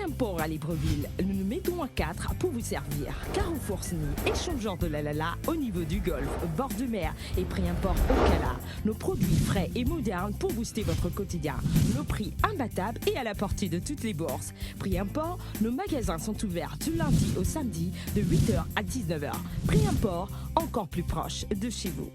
Import à Libreville, nous nous mettons à 4 pour vous servir. Carrefour Sny, échangeur de la Lala au niveau du golfe, bord de mer et prix Import au Cala. Nos produits frais et modernes pour booster votre quotidien. Nos prix imbattables et à la portée de toutes les bourses. Prix Import, nos magasins sont ouverts du lundi au samedi de 8h à 19h. Prix Import, encore plus proche de chez vous.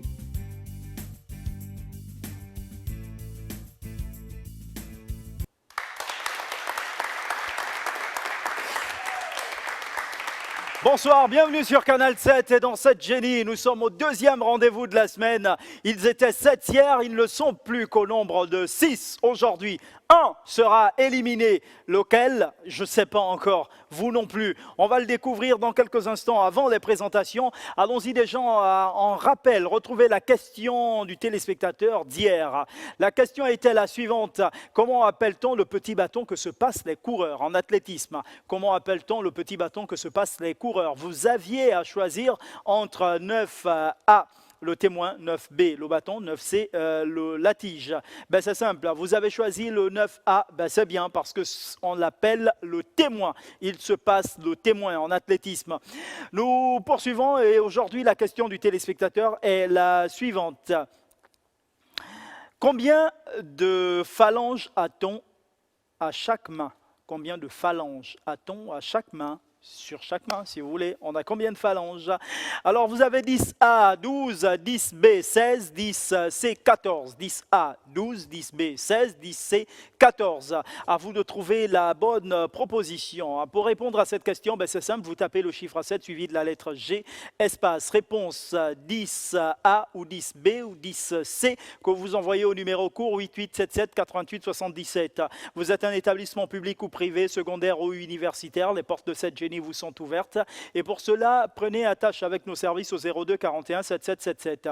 Bonsoir, bienvenue sur Canal 7 et dans 7 Génie, nous sommes au deuxième rendez-vous de la semaine. Ils étaient 7 hier, ils ne le sont plus qu'au nombre de 6 aujourd'hui. Un sera éliminé, lequel, je ne sais pas encore, vous non plus. On va le découvrir dans quelques instants avant les présentations. Allons-y déjà en rappel, retrouvez la question du téléspectateur d'hier. La question était la suivante, comment appelle-t-on le petit bâton que se passent les coureurs en athlétisme? Comment appelle-t-on le petit bâton que se passent les coureurs? Vous aviez à choisir entre 9A, le témoin, 9B, le bâton, 9C, la tige. Ben, c'est simple, vous avez choisi le 9A, ben, c'est bien parce qu'on l'appelle le témoin. Il se passe le témoin en athlétisme. Nous poursuivons et aujourd'hui la question du téléspectateur est la suivante. Combien de phalanges a-t-on à chaque main? Combien de phalanges a-t-on à chaque main? Sur chaque main, si vous voulez, on a combien de phalanges? Alors, vous avez 10A, 12, 10B, 16, 10C, 14. 10A, 12, 10B, 16, 10C, 14. À vous de trouver la bonne proposition. Pour répondre à cette question, ben c'est simple, vous tapez le chiffre 7 suivi de la lettre G, espace, réponse 10A ou 10B ou 10C que vous envoyez au numéro court 8877 88 77. Vous êtes un établissement public ou privé, secondaire ou universitaire, les portes de cette Génie vous sont ouvertes. Et pour cela, prenez attache avec nos services au 02 41 77 77.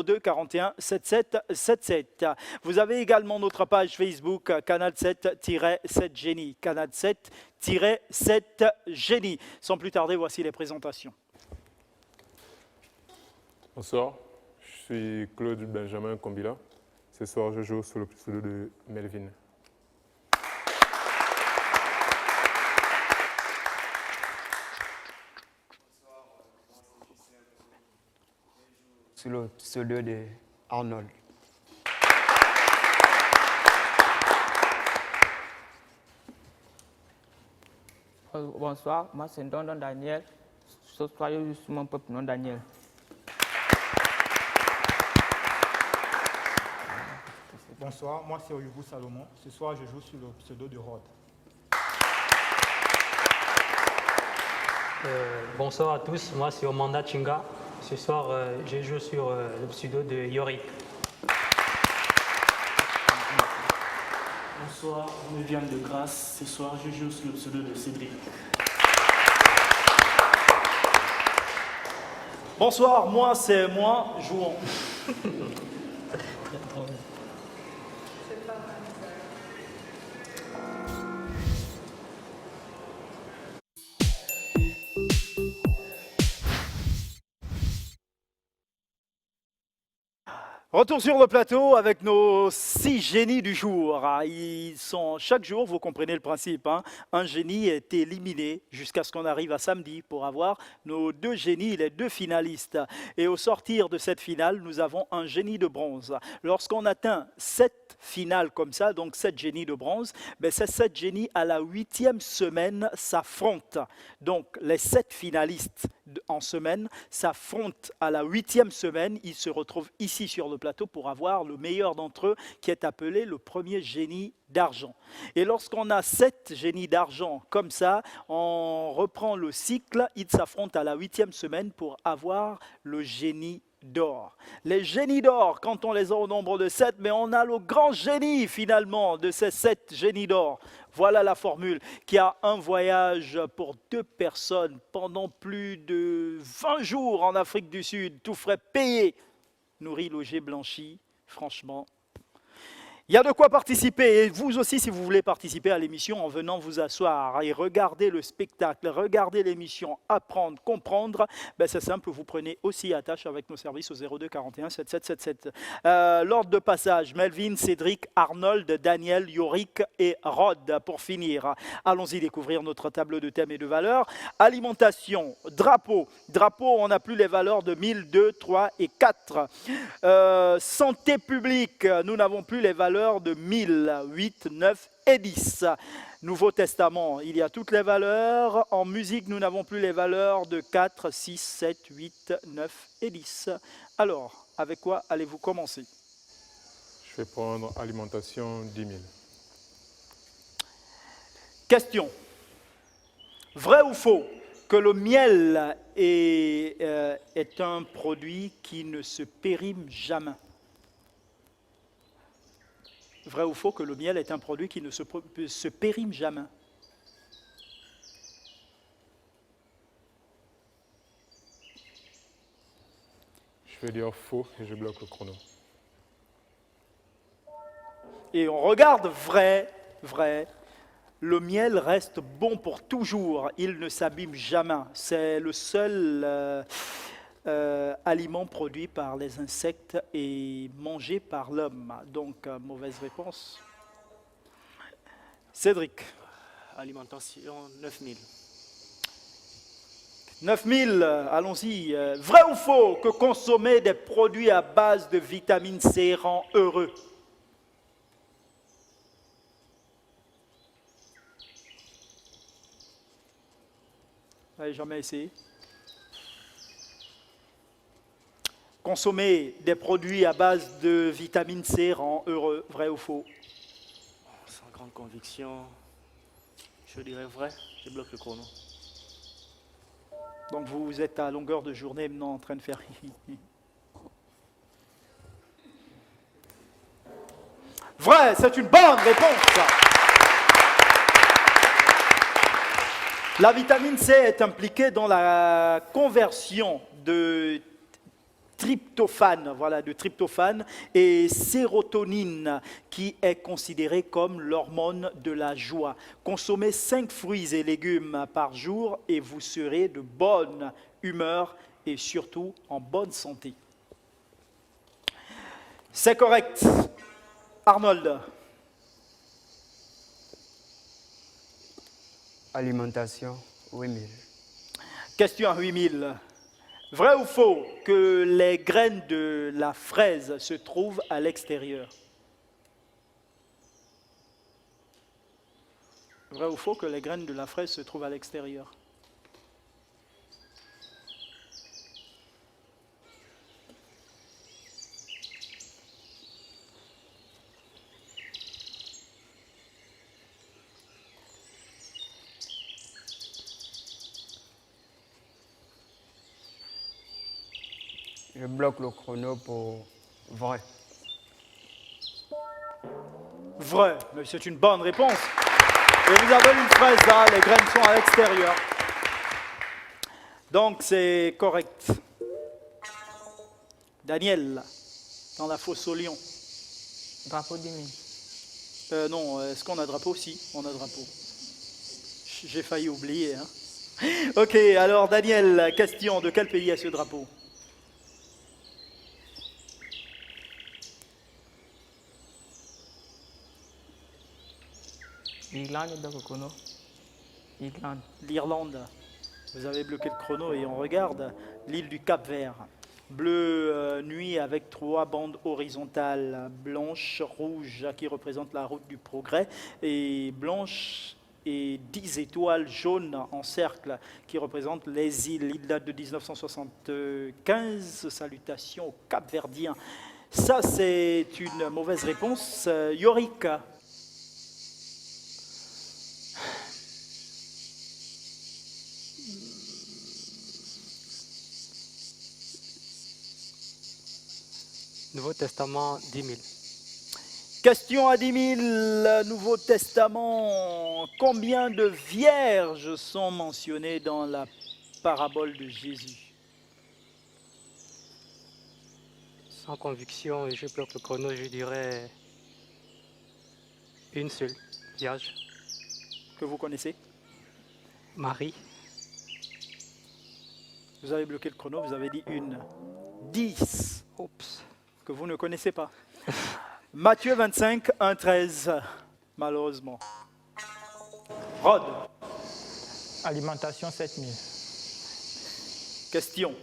02 41 77 77. Vous avez également notre page Facebook Canal 7-7 Génie. Canal 7-7 Génie. Sans plus tarder, voici les présentations. Bonsoir, je suis Claude Benjamin Kombila. Ce soir, je joue sur le pseudo de Melvin. Sur le pseudo de Arnold. Bonsoir, moi c'est Don Daniel. Ce soir, je suis mon propre nom Daniel. Bonsoir, moi c'est Oyubu Salomon. Ce soir, je joue sur le pseudo de Rod. Bonsoir à tous, moi c'est Omanda Chinga. Ce soir, je joue sur le pseudo de Yorick. Bonsoir, je viens de Grasse. Ce soir, je joue sur le pseudo de Cédric. Bonsoir, moi c'est moi, jouons. Retour sur le plateau avec nos 6 génies du jour. Ils sont chaque jour, vous comprenez le principe, hein, un génie est éliminé jusqu'à ce qu'on arrive à samedi pour avoir nos 2 génies, les 2 finalistes. Et au sortir de cette finale, nous avons un génie de bronze. Lorsqu'on atteint 7 finales comme ça, donc 7 génies de bronze, ben ces 7 génies à la 8e semaine s'affrontent. Donc les 7 finalistes en semaine s'affrontent à la 8e semaine. Ils se retrouvent ici sur le plateau pour avoir le meilleur d'entre eux qui est appelé le premier génie d'argent. Et lorsqu'on a 7 génies d'argent comme ça, on reprend le cycle, ils s'affrontent à la 8e semaine pour avoir le génie d'or. Les génies d'or, quand on les a au nombre de 7, mais on a le grand génie finalement de ces 7 génies d'or. Voilà la formule qui a un voyage pour 2 personnes pendant plus de 20 jours en Afrique du Sud, tout frais payé, nourri, logé, blanchi, franchement. Il y a de quoi participer. Et vous aussi, si vous voulez participer à l'émission en venant vous asseoir et regarder le spectacle, regarder l'émission, apprendre, comprendre, ben c'est simple, vous prenez aussi attache avec nos services au 02 41 7777. L'ordre de passage, Melvin, Cédric, Arnold, Daniel, Yorick et Rod. Pour finir, allons-y découvrir notre tableau de thèmes et de valeurs. Alimentation, drapeau. Drapeau, on n'a plus les valeurs de 1000, 2, 3 et 4. Santé publique, nous n'avons plus les valeurs de 1000, 8, 9 et 10. Nouveau Testament, il y a toutes les valeurs. En musique, nous n'avons plus les valeurs de 4, 6, 7, 8, 9 et 10. Alors, avec quoi allez-vous commencer? Je vais prendre alimentation 10 000. Question. Vrai ou faux que le miel est un produit qui ne se périme jamais? Vrai ou faux que le miel est un produit qui ne se périme jamais? Je vais dire faux et je bloque le chrono. Et on regarde vrai, vrai. Le miel reste bon pour toujours, il ne s'abîme jamais. C'est le seul aliment produit par les insectes et mangé par l'homme. Donc, mauvaise réponse. Cédric. Alimentation 9000. 9000, allons-y. Vrai ou faux que consommer des produits à base de vitamine C rend heureux? Vous n'avez jamais essayé? Consommer des produits à base de vitamine C rend heureux, vrai ou faux? Sans grande conviction, je dirais vrai. Je bloque le chrono. Donc vous êtes à longueur de journée maintenant en train de faire Vrai, c'est une bonne réponse. La vitamine C est impliquée dans la conversion de tryptophane, voilà, de tryptophane et sérotonine, qui est considérée comme l'hormone de la joie. Consommez 5 fruits et légumes par jour et vous serez de bonne humeur et surtout en bonne santé. C'est correct. Arnold. Alimentation 8000. Question à 8000. Vrai ou faux que les graines de la fraise se trouvent à l'extérieur? Vrai ou faux que les graines de la fraise se trouvent à l'extérieur? Je bloque le chrono pour vrai. Vrai, mais c'est une bonne réponse. Et vous avez une fraise là, les graines sont à l'extérieur. Donc c'est correct. Daniel, dans la fosse au lion. Drapeau 10 000. Non, est-ce qu'on a drapeau? Si, on a drapeau. J'ai failli oublier. Hein. Ok, alors Daniel, question, de quel pays est ce drapeau? Irlande et le chrono. Irlande. L'Irlande. Vous avez bloqué le chrono et on regarde l'île du Cap-Vert. Bleu nuit avec 3 bandes horizontales, blanche, rouge qui représente la route du progrès et blanche et 10 étoiles jaunes en cercle qui représentent les îles. L'île date de 1975. Salutations aux Cap-Verdiens. Ça, c'est une mauvaise réponse. Yorick. Nouveau Testament 10 000. Question à 10 000, Nouveau Testament. Combien de vierges sont mentionnées dans la parabole de Jésus? Sans conviction, et je bloque le chrono, je dirais Une seule. Vierge. que vous connaissez? Marie. Vous avez bloqué le chrono, vous avez dit une. 10 Oups. que vous ne connaissez pas. Matthieu 25, 1, 13, malheureusement. Rod, Alimentation 7000. question.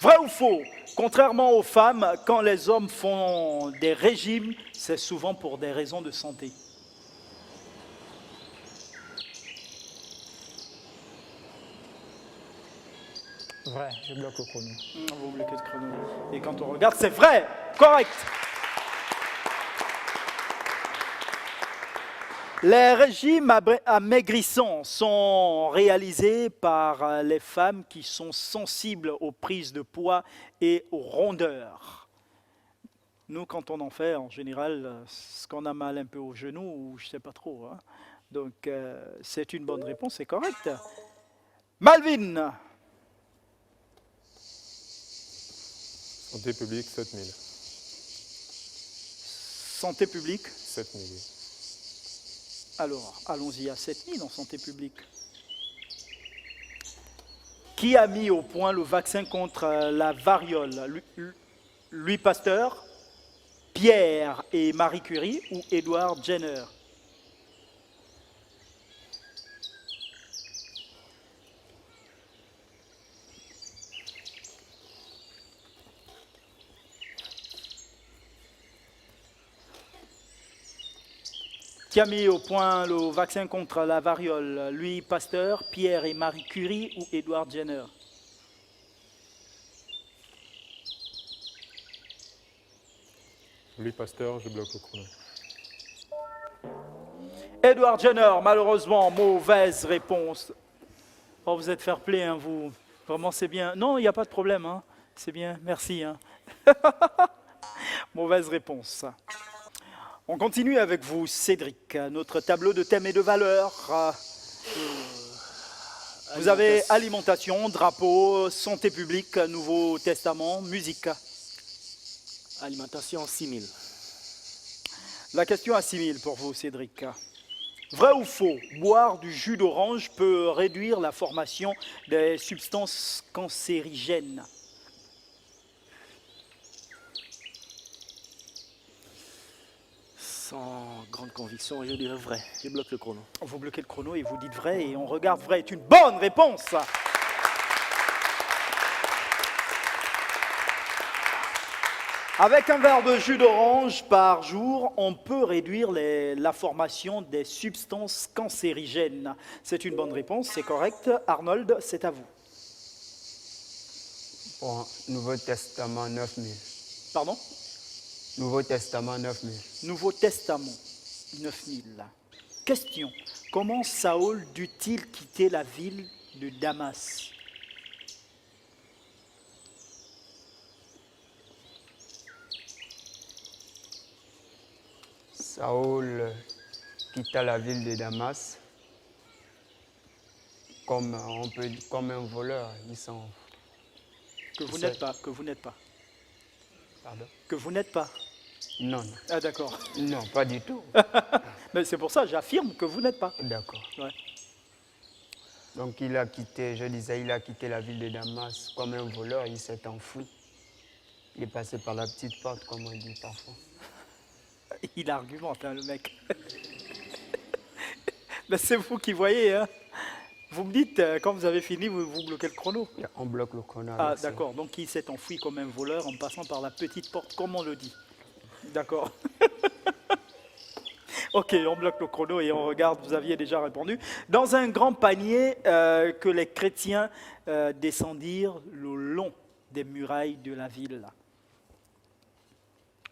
Vrai ou faux? Contrairement aux femmes, quand les hommes font des régimes, c'est souvent pour des raisons de santé. Vrai, je bloque le chrono. Vous bloquez le chrono. Et quand on regarde, c'est vrai, correct. Les régimes amaigrissants sont réalisés par les femmes qui sont sensibles aux prises de poids et aux rondeurs. Nous, quand on en fait, en général, ce qu'on a mal un peu au genou, ou je ne sais pas trop. Hein. Donc, c'est une bonne réponse, c'est correct. Malvin, Santé publique, 7000. santé publique. 7000. Alors, allons-y à 7000 en santé publique. Qui a mis au point le vaccin contre la variole? Louis Pasteur, Pierre et Marie Curie ou Edward Jenner? Qui a mis au point le vaccin contre la variole? Louis Pasteur, Pierre et Marie Curie ou Edward Jenner? Louis Pasteur, je bloque le chrono. Edward Jenner, malheureusement, mauvaise réponse. Oh, vous êtes fair-play, hein, vous. Vraiment, c'est bien. Non, il n'y a pas de problème. Hein. C'est bien, merci. Hein. Mauvaise réponse. On continue avec vous, Cédric. Notre tableau de thèmes et de valeurs. Vous avez alimentation, drapeau, santé publique, Nouveau Testament, musique. Alimentation 6000. La question à 6000 pour vous, Cédric. Vrai ou faux? Boire du jus d'orange peut réduire la formation des substances cancérigènes. Sans grande conviction, je dirais vrai. Je bloque le chrono. Vous bloquez le chrono et vous dites vrai et on regarde vrai est une bonne réponse. Avec un verre de jus d'orange par jour, on peut réduire la formation des substances cancérigènes. C'est une bonne réponse, c'est correct. Arnold, c'est à vous. Pour Nouveau Testament 9000. Pardon? Nouveau Testament 9000. Nouveau Testament 9000. Question. Comment Saül dut-il quitter la ville de Damas? Saül quitta la ville de Damas comme un voleur. Que vous n'êtes pas, que vous n'êtes pas. Pardon? Que vous n'êtes pas. Non, non. Ah d'accord. Non, pas du tout. Mais c'est pour ça, j'affirme que vous n'êtes pas. D'accord. Ouais. Donc il a quitté la ville de Damas comme un voleur, il s'est enfui. Il est passé par la petite porte, comme on dit parfois. Il argumente, hein, le mec. Mais c'est vous qui voyez. Hein. Vous me dites, quand vous avez fini, vous bloquez le chrono. On bloque le chrono. Ah, avec ça. d'accord. Donc, il s'est enfui comme un voleur en passant par la petite porte, comme on le dit. D'accord. Ok, on bloque le chrono et on regarde, vous aviez déjà répondu. Dans un grand panier que les chrétiens descendirent le long des murailles de la ville.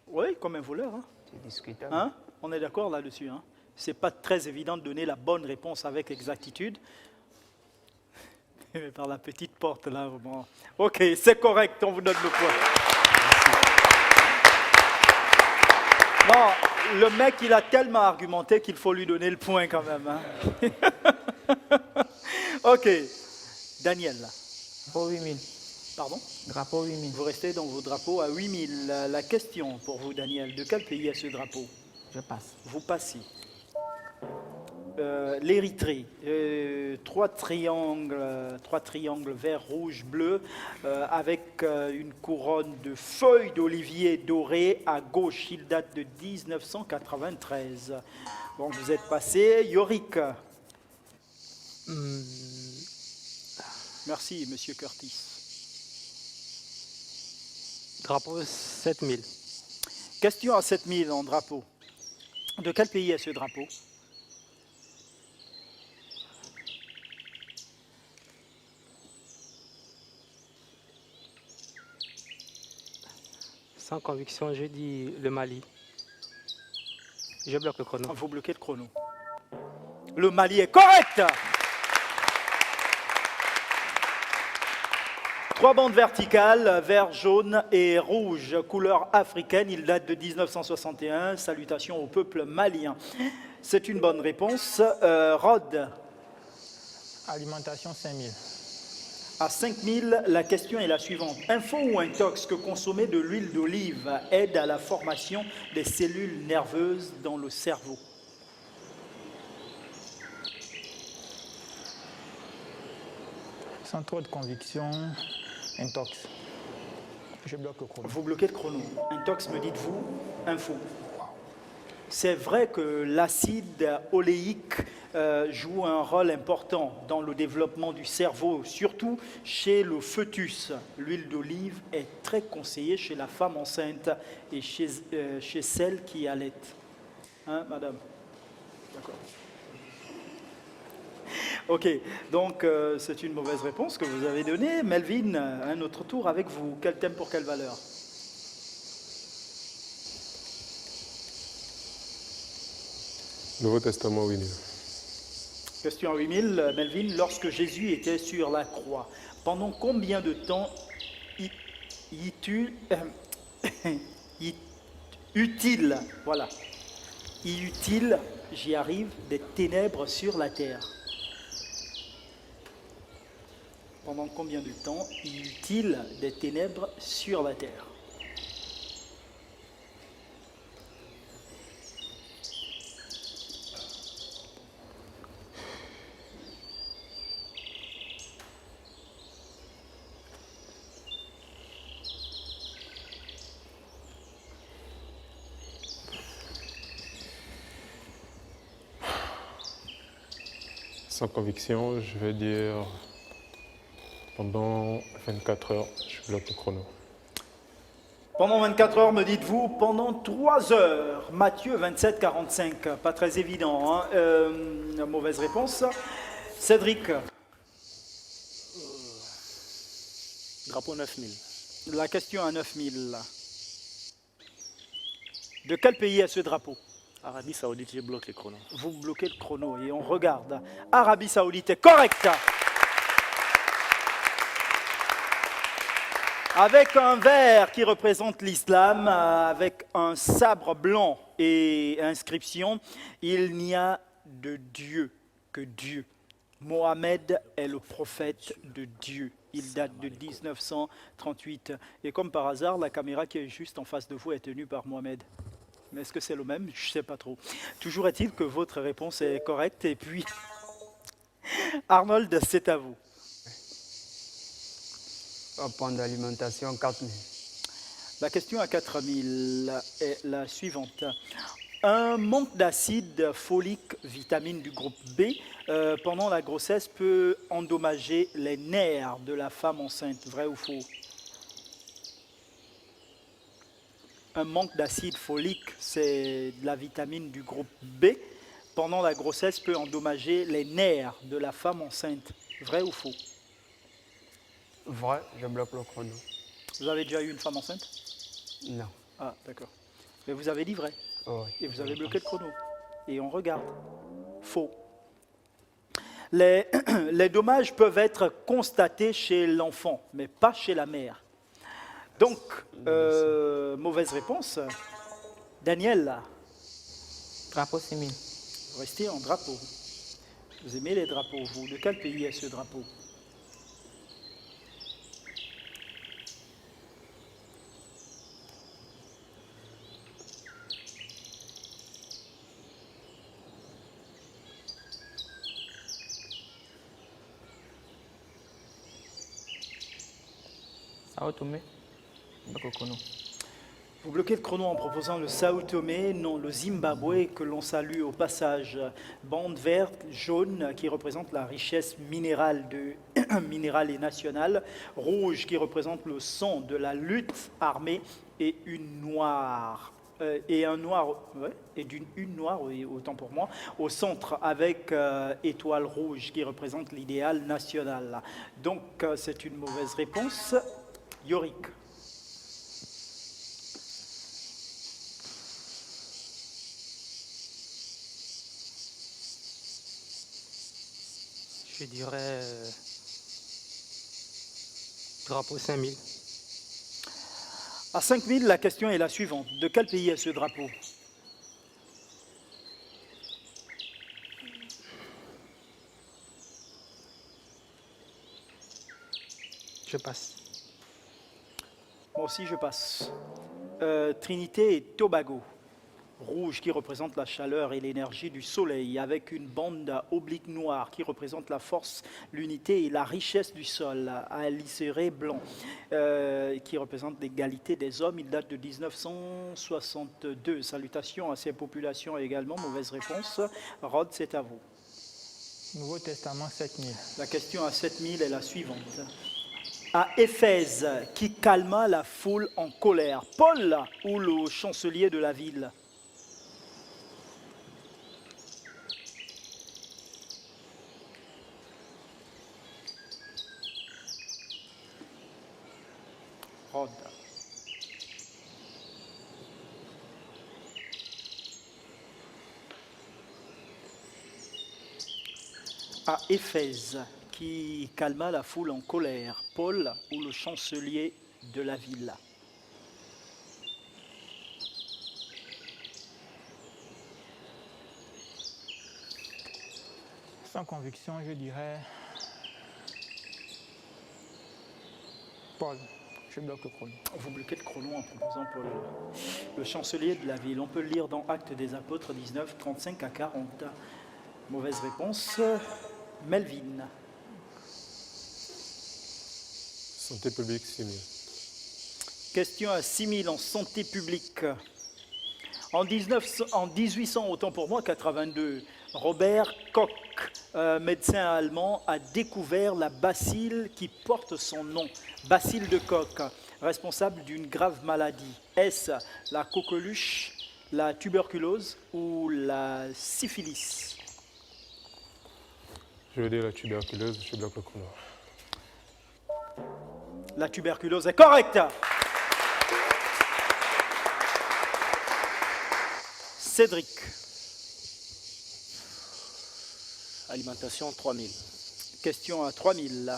Oui, comme un voleur. Hein. C'est discutable. Hein? On est d'accord là-dessus. Hein? Ce n'est pas très évident de donner la bonne réponse avec exactitude. Mais par la petite porte là. Bon. Ok, c'est correct, on vous donne le point. Bon, le mec, il a tellement argumenté qu'il faut lui donner le point quand même. Hein? Ok, Daniel. Drapeau 8000. Pardon? Drapeau 8000. Vous restez dans vos drapeaux à 8000. La question pour vous, Daniel, de quel pays est ce drapeau? Je passe. Vous passez. L'Érythrée, trois triangles vert, rouge, bleu, avec une couronne de feuilles d'olivier dorées à gauche. Il date de 1993. Bon, vous êtes passé. Yorick. Merci, monsieur Curtis. Drapeau 7000. Question à 7000 en drapeau. De quel pays est ce drapeau? Sans conviction, je dis le Mali. Je bloque le chrono. Vous bloquez le chrono. Le Mali est correct. 3 bandes verticales, vert, jaune et rouge, couleur africaine. Il date de 1961. Salutations au peuple malien. C'est une bonne réponse. Rod, Alimentation 5000. à 5000, la question est la suivante. Info ou intox que consommer de l'huile d'olive aide à la formation des cellules nerveuses dans le cerveau? Sans trop de conviction, intox. Je bloque le chrono. Vous bloquez le chrono. Intox, me dites-vous, info. C'est vrai que l'acide oléique joue un rôle important dans le développement du cerveau, surtout chez le fœtus. L'huile d'olive est très conseillée chez la femme enceinte et chez celle qui allait. Hein, madame? D'accord. Ok, donc c'est une mauvaise réponse que vous avez donnée. Melvin, un autre tour avec vous. Quel thème pour quelle valeur? Nouveau Testament, oui. Question à 8000, Melvin. Lorsque Jésus était sur la croix, pendant combien de temps y eut-il, j'y arrive, des ténèbres sur la terre? Pendant combien de temps y eut-il des ténèbres sur la terre? Sans conviction, je vais dire pendant 24 heures, je bloque le chrono. Pendant 24 heures, me dites-vous, pendant 3 heures. Matthieu 27, 45. Pas très évident, hein. Mauvaise réponse. Cédric, Drapeau 9000. la question à 9000. De quel pays est ce drapeau? Arabie Saoudite, je bloque les chronos. Vous bloquez le chrono et on regarde. Arabie Saoudite est correct. Avec un verre qui représente l'islam, avec un sabre blanc et inscription, il n'y a de Dieu que Dieu. Mohamed est le prophète de Dieu. Il date de 1938. Et comme par hasard, la caméra qui est juste en face de vous est tenue par Mohamed. Mais est-ce que c'est le même? Je ne sais pas trop. Toujours est-il que votre réponse est correcte. Et puis, Arnold, c'est à vous. Point d'alimentation 4000. La question à 4000 est la suivante. Un manque d'acide folique, vitamine du groupe B, pendant la grossesse peut endommager les nerfs de la femme enceinte. Vrai ou faux? Un manque d'acide folique, c'est de la vitamine du groupe B, pendant la grossesse peut endommager les nerfs de la femme enceinte. Vrai ou faux? Vrai, je bloque le chrono. Vous avez déjà eu une femme enceinte? Non. Ah, d'accord. Mais vous avez dit vrai. Oh, oui. Et vous avez bloqué le chrono. Et on regarde. Faux. Les dommages peuvent être constatés chez l'enfant, mais pas chez la mère. Donc, mauvaise réponse. Daniel, Drapeau 6000. restez en drapeau. Vous aimez les drapeaux, vous. De quel pays est ce drapeau? Sao Tomé, je bloque le chrono. Vous bloquez le chrono en proposant le Sao Tomé, non le Zimbabwe, que l'on salue au passage. Bande verte, jaune, qui représente la richesse minérale, minérale et nationale. Rouge, qui représente le sang de la lutte armée. Et une noire. Et un noir, ouais, et une noire, oui, autant pour moi, au centre avec étoile rouge, qui représente l'idéal national. Donc, c'est une mauvaise réponse. Yorick. Je dirais drapeau 5000. À 5000, la question est la suivante. De quel pays est ce drapeau? Je passe. Moi aussi, je passe. Trinité et Tobago. Rouge qui représente la chaleur et l'énergie du soleil, avec une bande oblique noire qui représente la force, l'unité et la richesse du sol, à liséré blanc qui représente l'égalité des hommes. Il date de 1962. Salutations à ces populations également. Mauvaise réponse. Rod, c'est à vous. Nouveau Testament 7000. La question à 7000 est la suivante. À Éphèse, qui calma la foule en colère, Paul ou le chancelier de la ville? Rod. À Éphèse, qui calma la foule en colère, Paul ou le chancelier de la ville? Sans conviction, je dirais Paul. Je bloque le chrono. Vous bloquez le chrono en proposant Paul, le chancelier de la ville. On peut le lire dans Actes des Apôtres 19, 35 à 40. Mauvaise réponse. Melvin. Santé publique, 6000. Question à 6000 en santé publique. En 1800, autant pour moi, 82, Robert Koch, médecin allemand, a découvert la bacille qui porte son nom, bacille de Koch, responsable d'une grave maladie. Est-ce la coqueluche, la tuberculose ou la syphilis? Je veux dire la tuberculose, je bloque le chrono. La tuberculose est correcte. Cédric. Alimentation 3000. Question à 3000.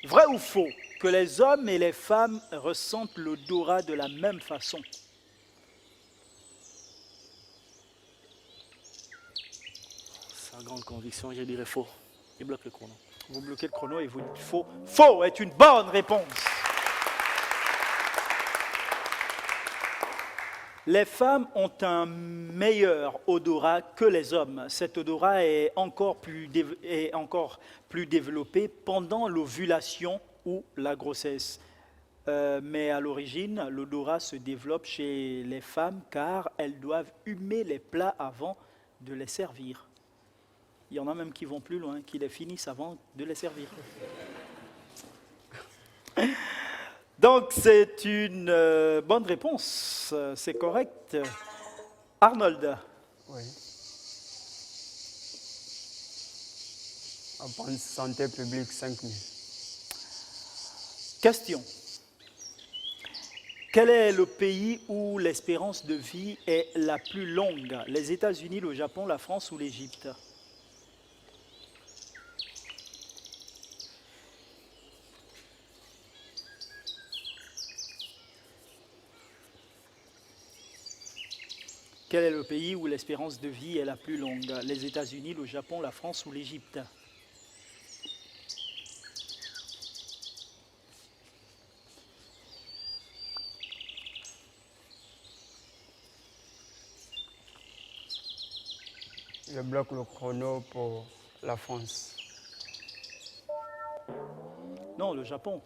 Vrai ou faux que les hommes et les femmes ressentent l'odorat de la même façon? Sans grande conviction, je dirais faux. Il bloque le chrono. Vous bloquez le chrono et vous dites faux. Faux est une bonne réponse. Les femmes ont un meilleur odorat que les hommes. Cet odorat est encore plus développé pendant l'ovulation ou la grossesse. Mais à l'origine, l'odorat se développe chez les femmes car elles doivent humer les plats avant de les servir. Il y en a même qui vont plus loin, qui les finissent avant de les servir. Donc, c'est une bonne réponse, c'est correct. Arnold. Oui. On pense santé publique 5000. Question. Quel est le pays où l'espérance de vie est la plus longue? Les États-Unis, le Japon, la France ou l'Égypte? Quel est le pays où l'espérance de vie est la plus longue? Les États-Unis, le Japon, la France ou l'Égypte? Je bloque le chrono pour la France. Non, le Japon.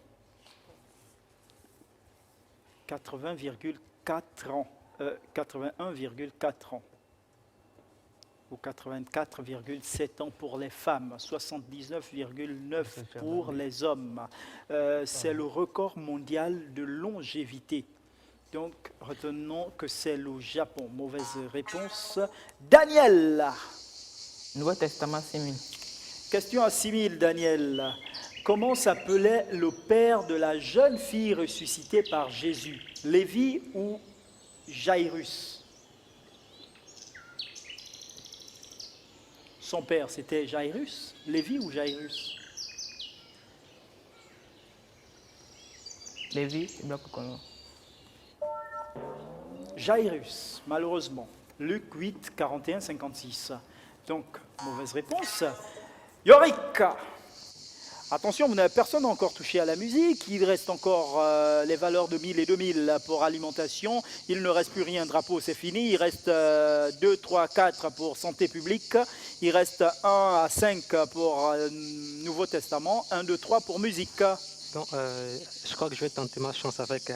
80,4 ans. 81,4 ans. Ou 84,7 ans pour les femmes, 79,9 pour les hommes. C'est le record mondial de longévité. Donc, retenons que c'est le Japon. Mauvaise réponse. Daniel. Nouveau Testament 6000. Question à 6000, Daniel. Comment s'appelait le père de la jeune fille ressuscitée par Jésus? Lévi ou Jairus? Son père, c'était Jairus? Lévi ou Jairus? Lévi, bloc chrono. Jairus, malheureusement. Luc 8, 41, 56. Donc, mauvaise réponse. Yorick. Attention, personne n'a encore touché à la musique. Il reste encore les valeurs de 1000 et 2000 pour alimentation. Il ne reste plus rien. Drapeau, c'est fini. Il reste 2, 3, 4 pour santé publique. Il reste 1 à 5 pour Nouveau Testament. 1, 2, 3 pour musique. Donc, je crois que je vais tenter ma chance avec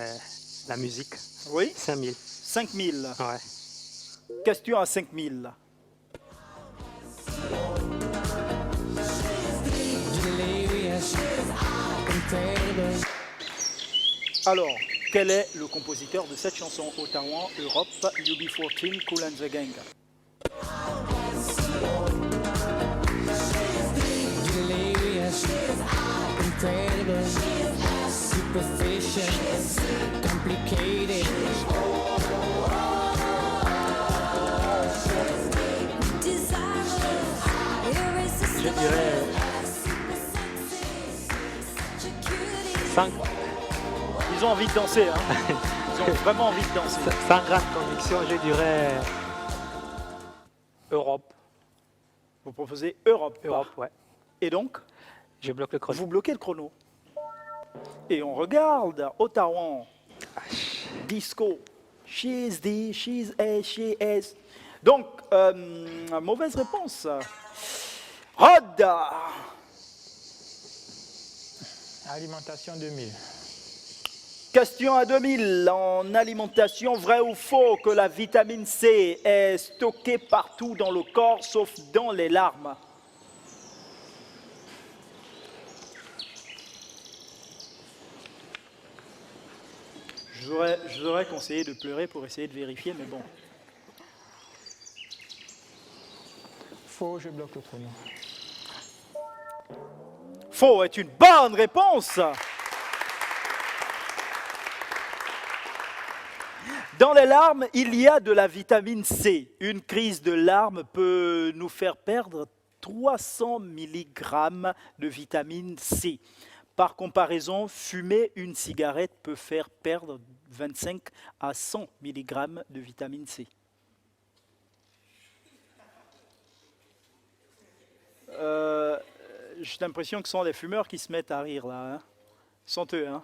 la musique. Oui. 5000. 5000. Ouais. Question à 5000. Alors, quel est le compositeur de cette chanson? Ottawa, Europe, UB14, Kool and the Gang. Je dirais 5. Ils ont envie de danser, hein. Ils ont vraiment envie de danser. Sans grande conviction, je dirais Europe. Vous proposez Europe. Europe, ouais. Et donc, Je bloque le chrono. vous bloquez le chrono. Et on regarde Ottawa, disco, she's the, she's a, she is. Donc, mauvaise réponse. Rod. Alimentation 2000. Question à 2000. En alimentation, vrai ou faux que la vitamine C est stockée partout dans le corps sauf dans les larmes? Je vous aurais conseillé de pleurer pour essayer de vérifier, mais bon. Faux, je bloque le chrono. Faux est une bonne réponse. Dans les larmes, il y a de la vitamine C. Une crise de larmes peut nous faire perdre 300 mg de vitamine C. Par comparaison, fumer une cigarette peut faire perdre 25 à 100 mg de vitamine C. J'ai l'impression que ce sont les fumeurs qui se mettent à rire là. Hein. Ce sont eux, hein.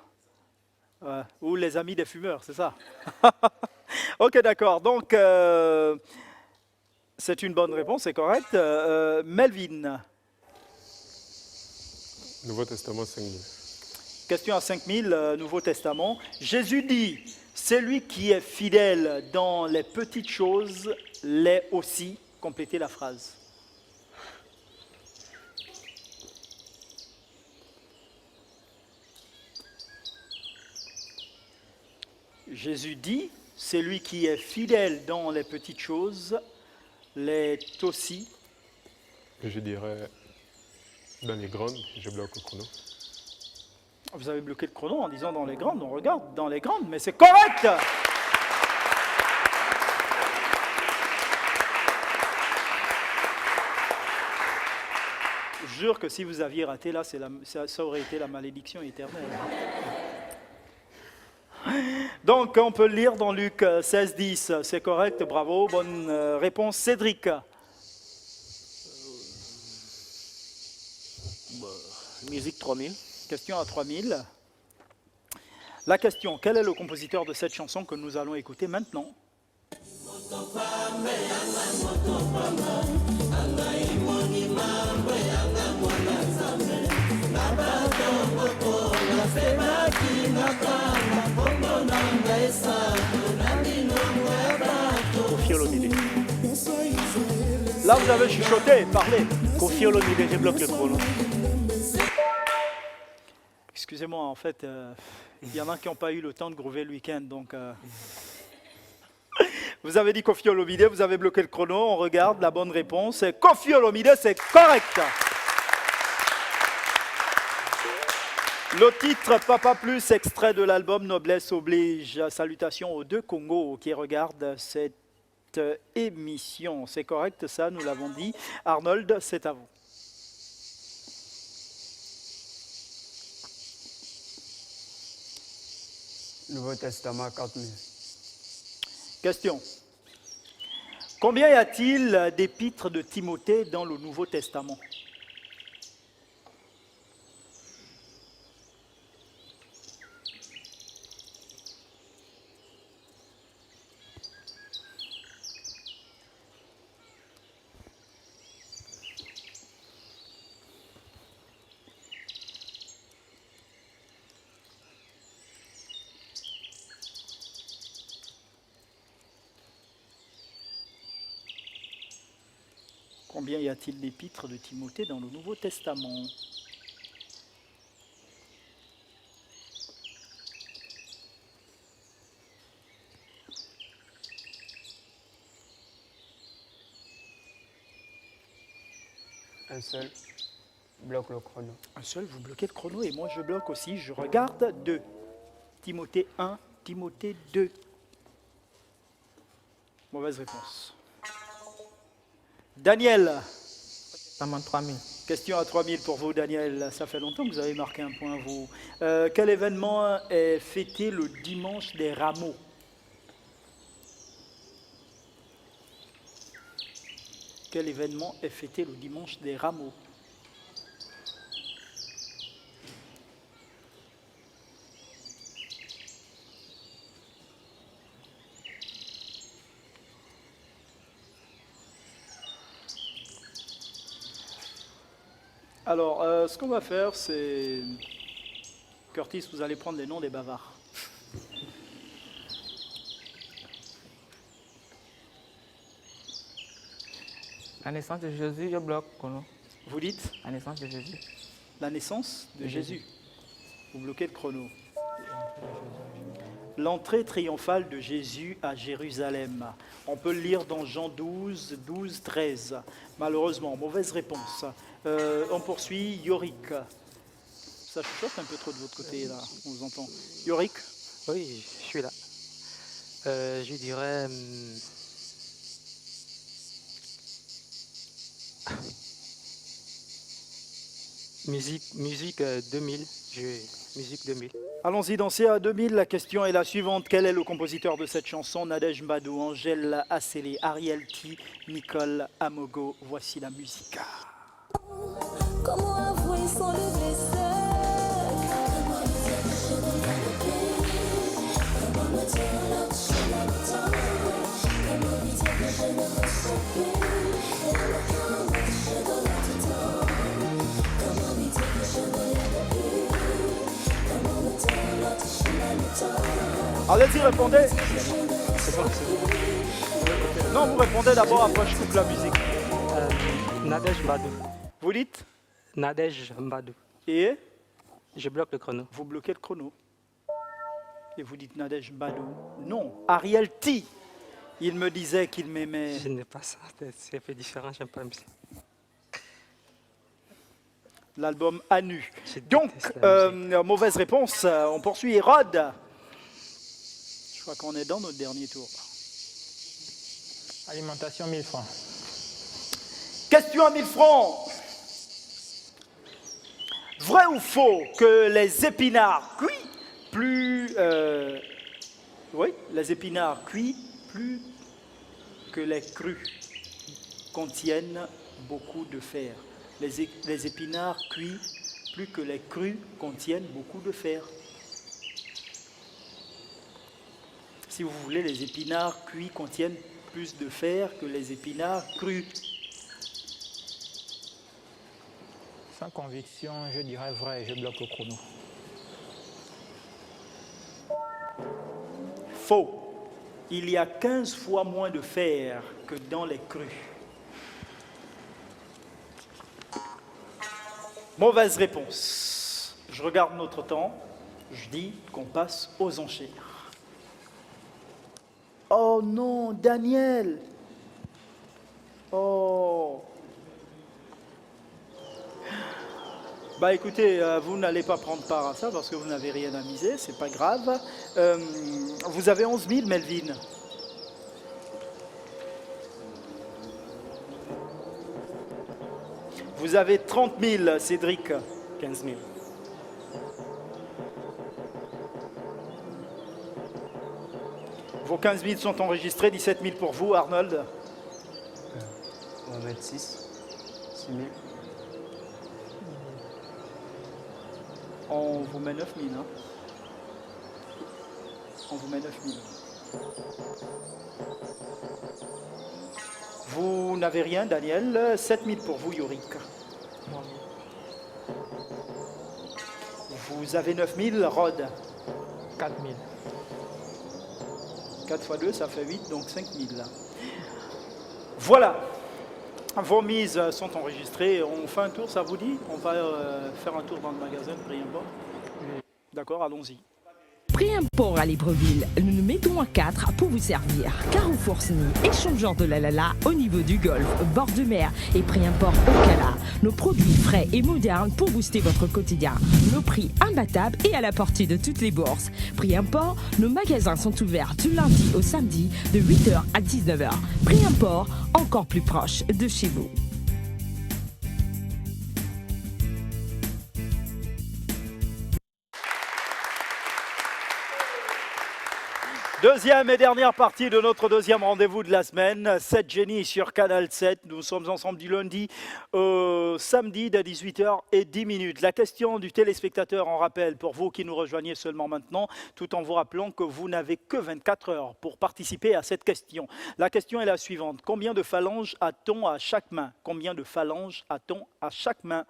Ou les amis des fumeurs, c'est ça. Ok, d'accord. Donc, c'est une bonne réponse, c'est correct. Melvin. Nouveau Testament 5000. Question à 5000, Nouveau Testament. Jésus dit, celui qui est fidèle dans les petites choses l'est aussi. Complétez la phrase. Jésus dit, celui qui est fidèle dans les petites choses l'est aussi. Je dirais dans les grandes, je bloque le chrono. Vous avez bloqué le chrono en disant dans les grandes, on regarde dans les grandes, mais c'est correct! Je jure que si vous aviez raté là, ça aurait été la malédiction éternelle. Donc, on peut le lire dans Luc 16-10. C'est correct, bravo. Bonne réponse. Cédric. Musique 3000. Question à 3000. La question, quel est le compositeur de cette chanson que nous allons écouter maintenant? Kofi Olomide. Là, vous avez chuchoté, parlez. Kofi Olomide, je bloque le chrono. Excusez-moi, en fait, il y en a qui n'ont pas eu le temps de groover le week-end, donc... Vous avez dit Kofi Olomide, vous avez bloqué le chrono, on regarde la bonne réponse. C'est Kofi Olomide, c'est correct. Le titre Papa Plus, extrait de l'album Noblesse Oblige. Salutations aux deux Congos qui regardent cette émission. C'est correct, ça, nous l'avons dit. Arnold, c'est à vous. Nouveau Testament 4000. Question. Combien y a-t-il d'épîtres de Timothée dans le Nouveau Testament? Combien y a-t-il d'épîtres de Timothée dans le Nouveau Testament? Un seul. Bloque le chrono. Un seul, vous bloquez le chrono et moi je bloque aussi. Je regarde 2. Timothée 1, Timothée 2. Mauvaise réponse. Daniel. Testament 3000. Question à 3000 pour vous, Daniel. Ça fait longtemps que vous avez marqué un point, vous. Quel événement est fêté le dimanche des Rameaux? Quel événement est fêté le dimanche des Rameaux? Alors, ce qu'on va faire, c'est... Curtis, vous allez prendre les noms des bavards. La naissance de Jésus, je bloque. Chrono. Vous dites La naissance de Jésus. la naissance de Jésus. Vous bloquez le chrono. L'entrée triomphale de Jésus à Jérusalem. On peut le lire dans Jean 12, 12, 13. Malheureusement, mauvaise réponse. On poursuit. Yorick. Ça chuchote un peu trop de votre côté, là. On vous entend. Yorick. Oui, je suis là. Je dirais... musique 2000. Musique 2000. Allons-y danser à 2000. La question est la suivante. Quel est le compositeur de cette chanson? Nadège Mbadou, Angèle Assélé, Ariel T, Nicole Amogo. Voici la musique. Comment avouer sans le blesser? Comment me dire que je l'attends? Comment lui dire que je ne ressens plus? Et le cœur où je donne tout temps. Comment lui dire que je ne l'aime plus? Comment me dire que je l'attends? Allez-y, répondez. Non, vous répondez d'abord, après je coupe la musique. Nadège Mbadou. Vous dites? Nadège Mbadou. Et Je bloque le chrono. vous bloquez le chrono. Et vous dites Nadège Mbadou. Non, Ariel T. Il me disait qu'il m'aimait. Je n'ai pas ça. C'est un peu différent. J'aime pas la musique. L'album à nu. Je Donc, déteste la musique. mauvaise réponse. On poursuit. Rod. Je crois qu'on est dans notre dernier tour. Alimentation 1000 francs. Question à 1000 francs. Vrai ou faux que les épinards cuits plus... oui, les épinards cuits plus que les crus contiennent beaucoup de fer. Les épinards cuits plus que les crus contiennent beaucoup de fer. Si vous voulez, les épinards cuits contiennent plus de fer que les épinards crus. Sans conviction, je dirais vrai, je bloque le chrono. Faux. Il y a 15 fois moins de fer que dans les crues. Mauvaise réponse. Je regarde notre temps. Je dis qu'on passe aux enchères. Oh non, Daniel. Oh. Bah écoutez, vous n'allez pas prendre part à ça parce que vous n'avez rien à miser, c'est pas grave. Vous avez 11 000, Melvin. Vous avez 30 000, Cédric. 15 000. Vos 15 000 sont enregistrés, 17 000 pour vous, Arnold. On va mettre 6 000. On vous met 9 000. Hein. On vous met 9 000. Vous n'avez rien, Daniel. 7 000 pour vous, Yorick. Vous avez 9 000, Rod. 4 000. 4 x 2, ça fait 8, donc 5 000. Voilà. Vos mises sont enregistrées. On fait un tour, ça vous dit? On va faire un tour dans le magasin de Prix-Import. D'accord, allons-y. Prix-Import à Libreville, nous nous mettons à 4 pour vous servir. Carrefour Sny, échangeur de la au niveau du golfe, bord de mer et Prix-Import au Cala. Nos produits frais et modernes pour booster votre quotidien. Nos prix imbattables et à la portée de toutes les bourses. Prix-Import, nos magasins sont ouverts du lundi au samedi de 8h à 19h. Prix-Import, encore plus proche de chez vous. Deuxième et dernière partie de notre deuxième rendez-vous de la semaine, 7 Génies sur Canal 7. Nous sommes ensemble du lundi au samedi de 18h10. La question du téléspectateur en rappel pour vous qui nous rejoignez seulement maintenant, tout en vous rappelant que vous n'avez que 24 heures pour participer à cette question. La question est la suivante. Combien de phalanges a-t-on à chaque main? Combien de phalanges a-t-on à chaque main?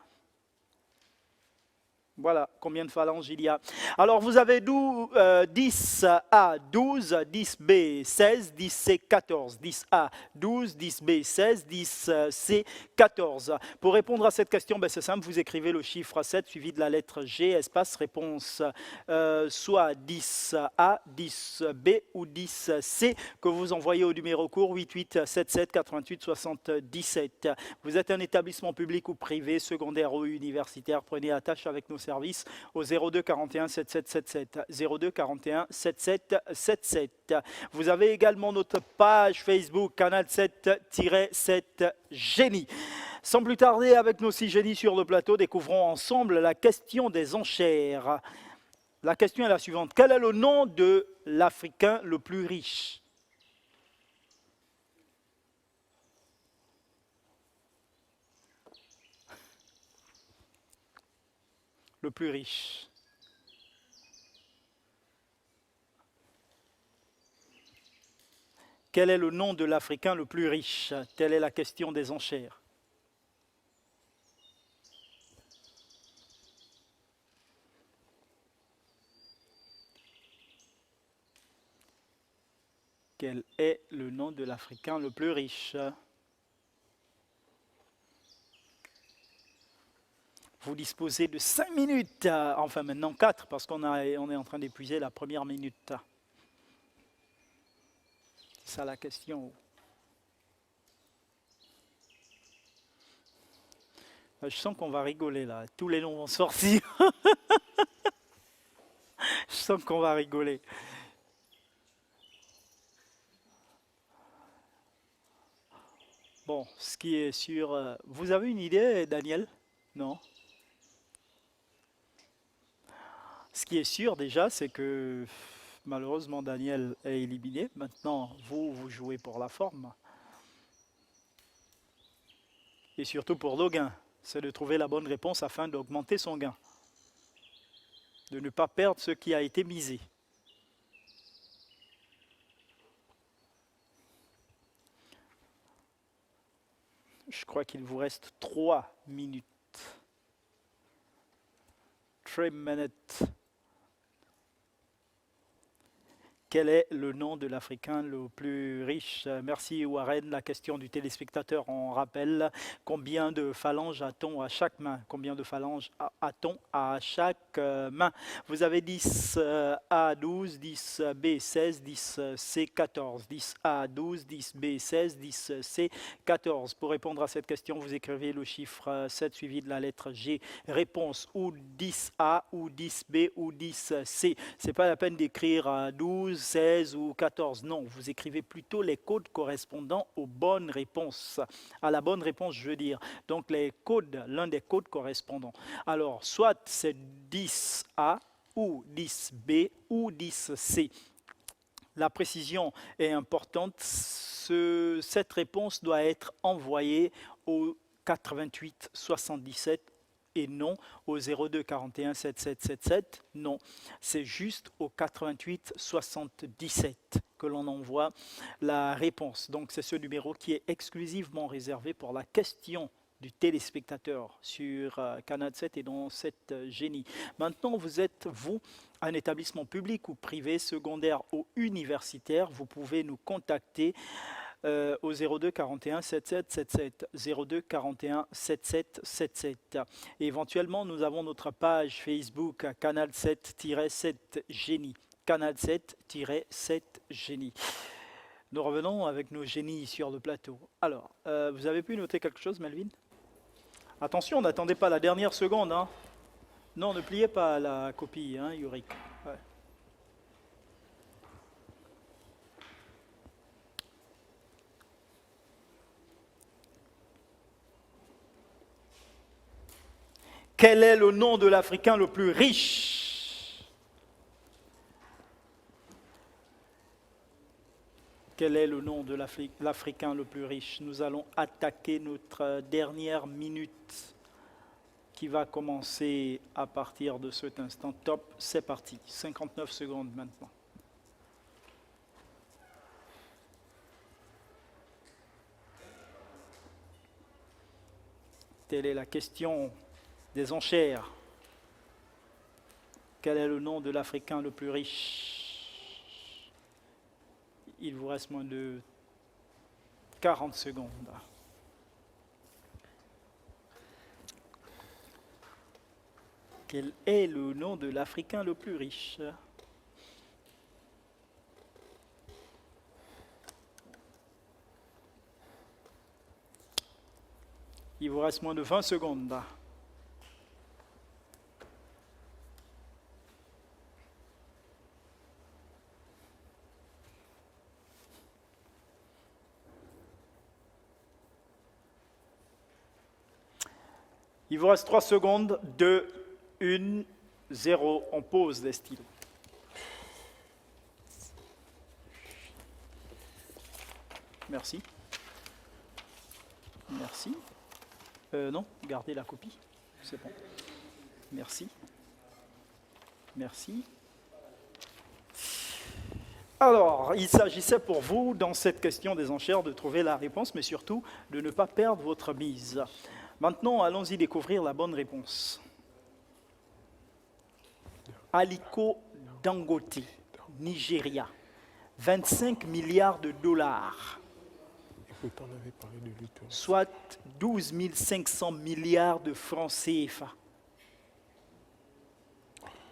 Voilà combien de phalanges il y a. Alors vous avez 10A 12, 10B 16, 10C 14, 10A 12, 10B 16, 10C 14. Pour répondre à cette question, c'est simple, vous écrivez le chiffre 7 suivi de la lettre G, espace réponse soit 10A, 10B ou 10C que vous envoyez au numéro court 88 77 88 77. Vous êtes un établissement public ou privé, secondaire ou universitaire, prenez attache avec nos services au 02 41 7777 02 41 7777. Vous avez également notre page Facebook Canal 7-7 Génie. Sans plus tarder, avec nos 6 génies sur le plateau, découvrons ensemble la question des enchères. La question est la suivante. Quel est le nom de l'Africain le plus riche? Le plus riche. Quel est le nom de l'Africain le plus riche? Telle est la question des enchères. Quel est le nom de l'Africain le plus riche? Vous disposez de 5 minutes, enfin maintenant 4, parce qu'on est en train d'épuiser la première minute. C'est ça la question. Je sens qu'on va rigoler là, tous les noms vont sortir. Je sens qu'on va rigoler. Bon, ce qui est sûr... vous avez une idée, Daniel? Non? Ce qui est sûr déjà, c'est que malheureusement Daniel est éliminé. Maintenant, vous jouez pour la forme. Et surtout pour le gain. C'est de trouver la bonne réponse afin d'augmenter son gain. De ne pas perdre ce qui a été misé. Je crois qu'il vous reste 3 minutes. 3 minutes. Quel est le nom de l'Africain le plus riche? Merci Warren. La question du téléspectateur, on rappelle combien de phalanges a-t-on à chaque main? Combien de phalanges a-t-on à chaque main? Vous avez 10 A 12, 10 B 16, 10 C 14, 10 A 12, 10 B 16, 10 C 14. Pour répondre à cette question, vous écrivez le chiffre 7 suivi de la lettre G. Réponse ou 10 A ou 10 B ou 10 C. C'est pas la peine d'écrire 12, 16 ou 14. Non, vous écrivez plutôt les codes correspondant aux bonnes réponses. À la bonne réponse, je veux dire. Donc les codes, l'un des codes correspondants. Alors, soit c'est 10A ou 10B ou 10C. La précision est importante. Cette réponse doit être envoyée au 88 77 et non au 02 41 7777. Non, c'est juste au 88 77 que l'on envoie la réponse. Donc c'est ce numéro qui est exclusivement réservé pour la question du téléspectateur sur Canal 7 et dans cette génie. Maintenant, vous êtes, vous, un établissement public ou privé, secondaire ou universitaire. Vous pouvez nous contacter au 02 41 77 77 02 41 77 77. Et éventuellement, nous avons notre page Facebook Canal 7-7 Génie. Canal 7-7 Génie. Nous revenons avec nos génies sur le plateau. Alors, vous avez pu noter quelque chose, Melvin? Attention, n'attendez pas la dernière seconde. Hein. Non, ne pliez pas la copie, hein, Yorick. Ouais. Quel est le nom de l'Africain le plus riche? Quel est le nom de l'Africain le plus riche? Nous allons attaquer notre dernière minute qui va commencer à partir de cet instant. Top, c'est parti. 59 secondes maintenant. Telle est la question des enchères. Quel est le nom de l'Africain le plus riche? Il vous reste moins de 40 secondes. Quel est le nom de l'Africain le plus riche? Il vous reste moins de 20 secondes. Il vous reste 3 secondes. 2, 1, 0. On pose les stylos. Merci. Merci. Non, gardez la copie. C'est bon. Merci. Merci. Alors, il s'agissait pour vous, dans cette question des enchères, de trouver la réponse, mais surtout de ne pas perdre votre mise. Maintenant, allons-y découvrir la bonne réponse. Aliko Dangote, Nigeria, 25 milliards de dollars, soit 12 500 milliards de francs CFA.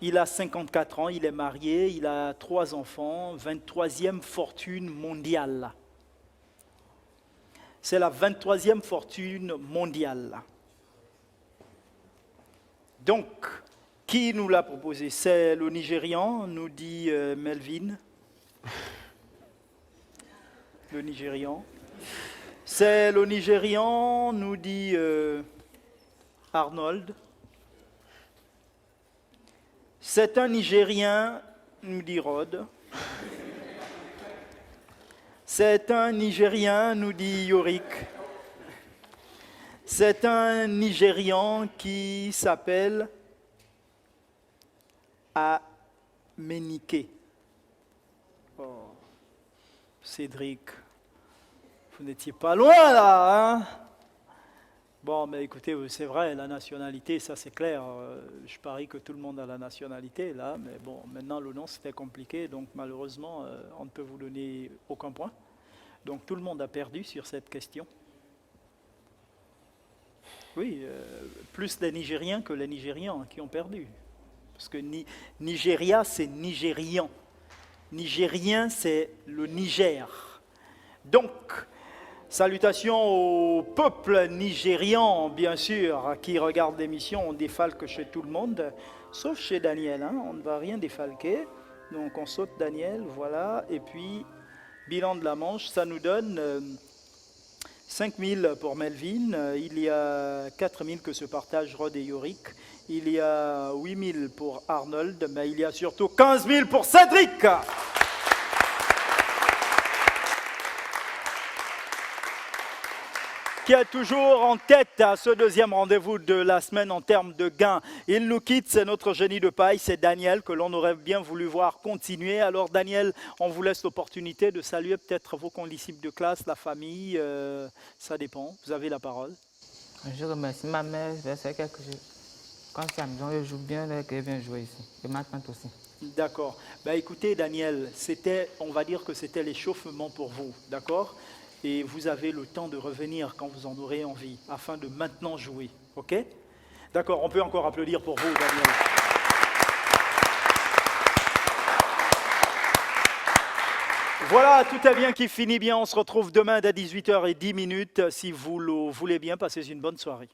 Il a 54 ans, il est marié, il a 3 enfants, 23e fortune mondiale. C'est la 23e fortune mondiale. Donc, qui nous l'a proposé? C'est le Nigérian, nous dit Melvin. Le Nigérian. C'est le Nigérian, nous dit Arnold. C'est un Nigérien, nous dit Rod. C'est un Nigérien, nous dit Yorick. C'est un Nigérian qui s'appelle Amenike. Oh, Cédric, vous n'étiez pas loin là, hein? Bon, mais écoutez, c'est vrai, la nationalité, ça c'est clair. Je parie que tout le monde a la nationalité là, mais bon, maintenant le nom c'était compliqué, donc malheureusement, on ne peut vous donner aucun point. Donc tout le monde a perdu sur cette question. Oui, plus les Nigériens que les Nigérians qui ont perdu. Parce que Nigeria, c'est Nigérian. Nigérien, c'est le Niger. Donc, salutations au peuple nigérian, bien sûr, qui regarde l'émission. On défalque chez tout le monde, sauf chez Daniel. Hein, on ne va rien défalquer. Donc, on saute Daniel, voilà. Et puis, bilan de la manche, ça nous donne 5 000 pour Melvin. Il y a 4 000 que se partagent Rod et Yorick. Il y a 8 000 pour Arnold, mais il y a surtout 15 000 pour Cédric. Qui est toujours en tête à ce deuxième rendez-vous de la semaine en termes de gains. Il nous quitte, c'est notre génie de paille, c'est Daniel, que l'on aurait bien voulu voir continuer. Alors Daniel, on vous laisse l'opportunité de saluer peut-être vos condisciples de classe, la famille, ça dépend, vous avez la parole. Je remercie ma mère, je sais que quand c'est amusant, je joue bien, elle vient jouer ici. Et ma tante aussi. D'accord. Ben, écoutez Daniel, on va dire que c'était l'échauffement pour vous, d'accord? Et vous avez le temps de revenir quand vous en aurez envie, afin de maintenant jouer, ok? D'accord, on peut encore applaudir pour vous, Daniel. Voilà, tout est bien qui finit bien. On se retrouve demain dès 18h10. Si vous le voulez bien, passez une bonne soirée.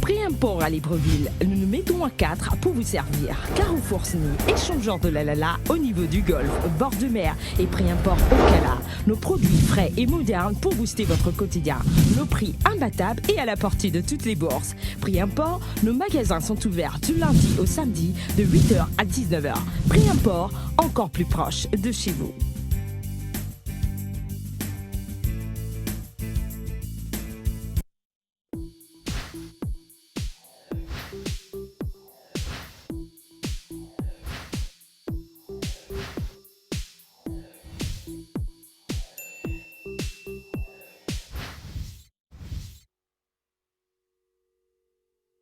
Pré-import à Libreville, nous nous mettons à 4 pour vous servir. Carrefour Sny, échangeur de la Lala au niveau du golfe, bord de mer et pré-import au Cala. Nos produits frais et modernes pour booster votre quotidien. Nos prix imbattables et à la portée de toutes les bourses. Pré-import, nos magasins sont ouverts du lundi au samedi de 8h à 19h. Pré-import, encore plus proche de chez vous.